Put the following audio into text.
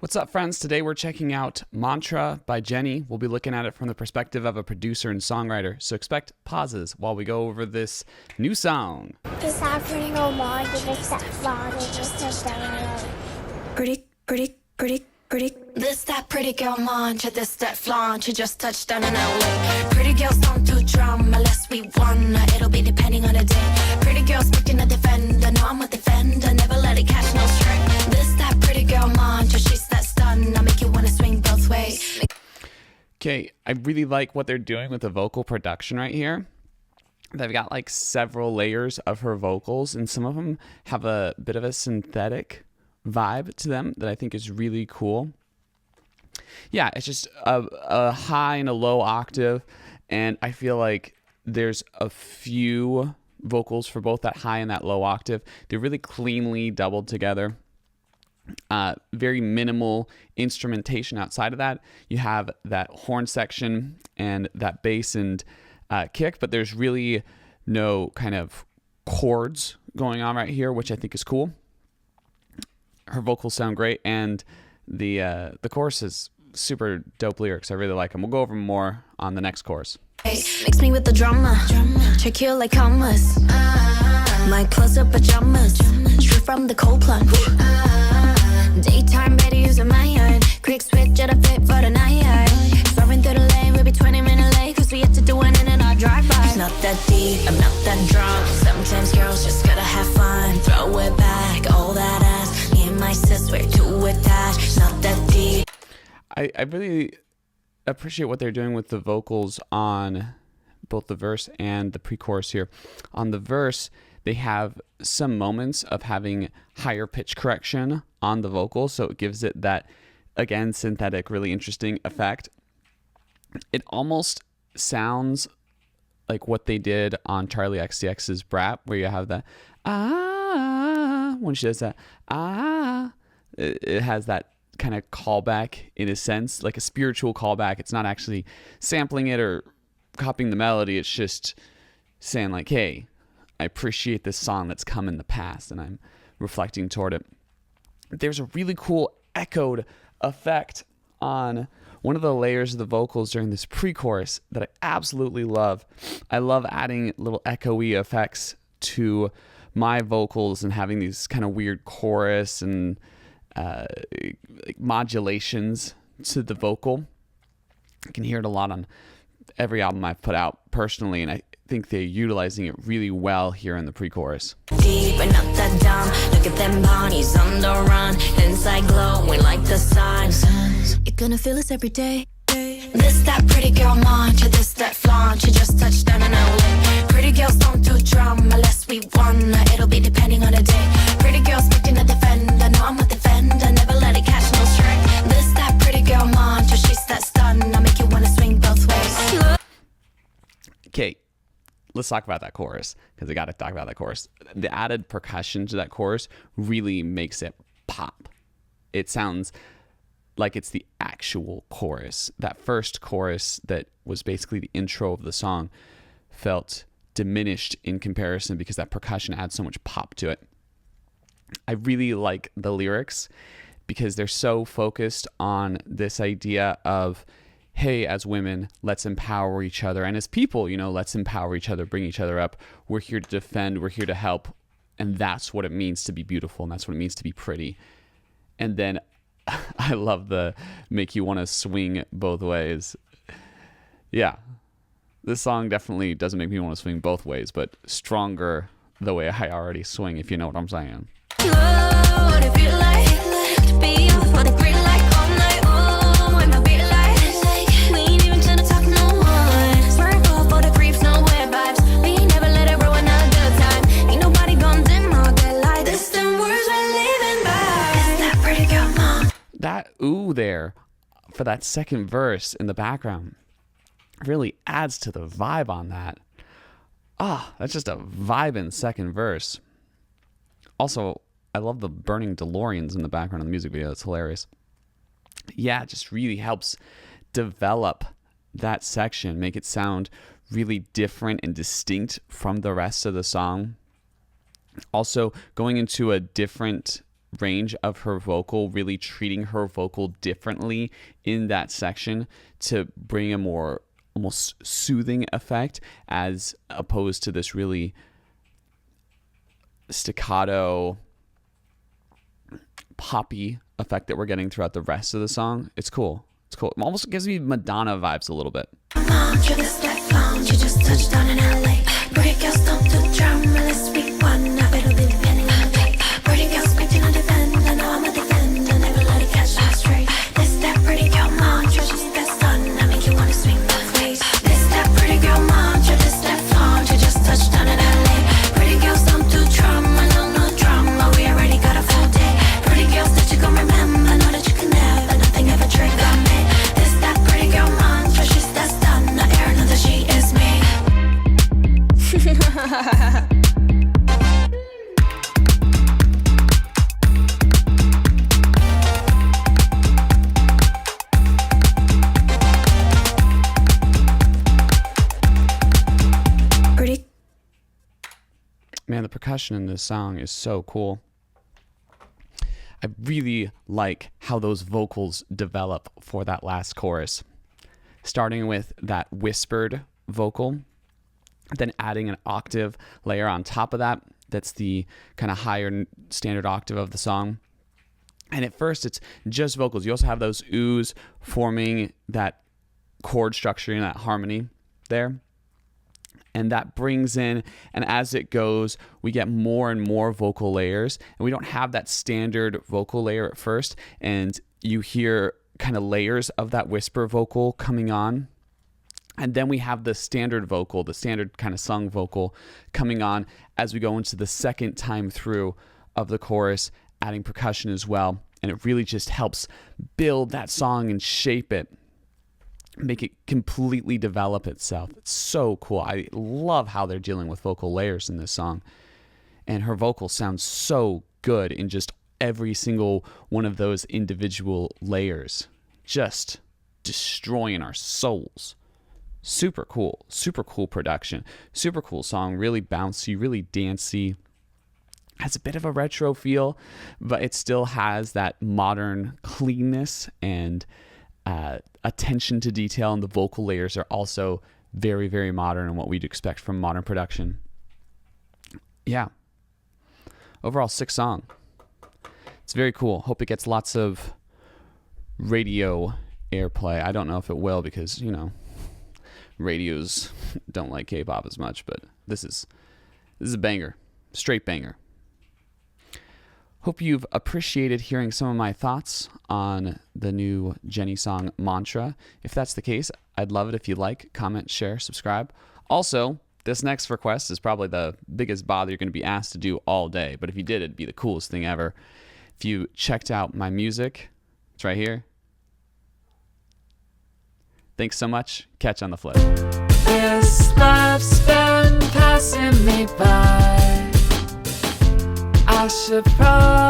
What's up, friends? Today we're checking out Mantra by Jennie. We'll be looking at it from the perspective of a producer and songwriter, so expect pauses while we go over this new song. Is that pretty old mom? Give us that flawed and just touch down. Pretty. This that pretty girl mantra, this that flaunt, you just touched down in LA. Pretty girls don't do drama unless we wanna, it'll be depending on the day. Pretty girls picking a defender, no I'm a defender, never let it catch no string. This that pretty girl mantra, she's that stun, I'll make you wanna swing both ways. Okay, I really like what they're doing with the vocal production right here. They've got like several layers of her vocals, and some of them have a bit of a synthetic vibe to them that I think is really cool. Yeah, it's just a high and a low octave, and I feel like there's a few vocals for both that high and that low octave. They're really cleanly doubled together. Very minimal instrumentation outside of that. You have that horn section and that bass and kick, but there's really no kind of chords going on right here, which I think is cool. Her vocals sound great, and the chorus is super dope lyrics. I really like them. We'll go over more on the next chorus. Mix me with the drama, check you like commas. My close-up pajamas, straight from the cold plunge. Daytime better using my iron. Quick switch at a fit for the night. Swerving through the lane, we'll be 20 minutes late, cause we have to do it in our drive-by. It's not that deep, I'm not that drunk. Sometimes girls just gotta have fun. Throw it back, all that ass. Me and my sis, we're too attached. Not that deep. I really appreciate what they're doing with the vocals on both the verse and the pre-chorus here. On the verse, they have some moments of having higher pitch correction on the vocal, so it gives it that, again, synthetic, really interesting effect. It almost sounds like what they did on Charlie XCX's Brat, where you have that when she does that it has that kind of callback in a sense, like a spiritual callback. It's not actually sampling it or copying the melody. It's just saying like, hey, I appreciate this song that's come in the past and I'm reflecting toward it. There's a really cool echoed effect on one of the layers of the vocals during this pre-chorus that I absolutely love. I love adding little echoey effects to my vocals and having these kind of weird chorus and like modulations to the vocal. I can hear it a lot on every album I've put out personally, and I think they're utilizing it really well here in the pre-chorus. Deep and not that dumb. Look at them bodies on the run. Inside glowing like the sun. You're gonna feel this every day. This that pretty girl mantra, this that flaunt, you just touched down in LA. Pretty girls don't do drama unless we wanna, it'll be depending on the day. Pretty girls picking a defender, no I'm a defender, never let it catch no string. This that pretty girl mantra, she's that stun, I'll make you wanna swing both ways. Okay, let's talk about that chorus, because I gotta talk about that chorus. The added percussion to that chorus really makes it pop. It sounds like it's the actual chorus. That first chorus that was basically the intro of the song felt diminished in comparison because that percussion adds so much pop to it. I really like the lyrics because they're so focused on this idea of, hey, as women, let's empower each other. And as people, let's empower each other, bring each other up. We're here to defend, we're here to help. And that's what it means to be beautiful, and that's what it means to be pretty. And then I love the make you want to swing both ways. Yeah, this song definitely doesn't make me want to swing both ways, but stronger the way I already swing, if you know what I'm saying. What it feel like to be on for the green light all night. Oh, when my beat like we ain't even trying to talk no one. Swerve off for the creeps, no weird vibes. We never let it ruin a good time. Ain't nobody gonna dim our good light. This them words we're living by. Is that pretty girl mom? That ooh there for that second verse in the background really adds to the vibe on that. That's just a vibing second verse. Also, I love the burning DeLoreans in the background of the music video. It's hilarious. Yeah, it just really helps develop that section, make it sound really different and distinct from the rest of the song. Also, going into a different range of her vocal, really treating her vocal differently in that section to bring a more almost soothing effect as opposed to this really staccato poppy effect that we're getting throughout the rest of the song. It's cool. It's cool. It almost gives me Madonna vibes a little bit. You just touched down in LA. Pretty girls don't do drama. Let's speak one. I better be depending on the day. Pretty girls expecting to defend. I know I'm a defender. Never let it catch me straight. This that pretty girl mantra. Just that stun. I make you wanna swing both ways. This that pretty girl mantra. This that flaunt. You just touched down in LA. Pretty girls don't do drama. No drama. We already got a full day. Pretty girls that you gon' remember. Know that you can never. Nothing ever trigger me. This that pretty girl mantra. She's that stun. I air know that she is me. Pretty. Man, the percussion in this song is so cool. I really like how those vocals develop for that last chorus. Starting with that whispered vocal, then adding an octave layer on top of that. That's the kind of higher standard octave of the song. And at first, it's just vocals. You also have those oohs forming that chord structure and that harmony there. And that brings in, and as it goes, we get more and more vocal layers. And we don't have that standard vocal layer at first. And you hear kind of layers of that whisper vocal coming on. And then we have the standard vocal, the standard kind of sung vocal coming on as we go into the second time through of the chorus, adding percussion as well. And it really just helps build that song and shape it, make it completely develop itself. It's so cool. I love how they're dealing with vocal layers in this song. And her vocal sounds so good in just every single one of those individual layers. Just destroying our souls. Super cool production, super cool song, really bouncy, really dancey. Has a bit of a retro feel, but it still has that modern cleanness and attention to detail, and the vocal layers are also very, very modern and what we'd expect from modern production. Yeah. Overall, sick song. It's very cool. Hope it gets lots of radio airplay. I don't know if it will because, radios don't like K-pop as much, but this is a banger, straight banger. Hope you've appreciated hearing some of my thoughts on the new JENNIE song Mantra. If that's the case, I'd love it if you like, comment, share, subscribe. Also, this next request is probably the biggest bother you're going to be asked to do all day, but if you did, it'd be the coolest thing ever. If you checked out my music, it's right here. Thanks so much. Catch you on the flip. This life's been passing me by. I should probably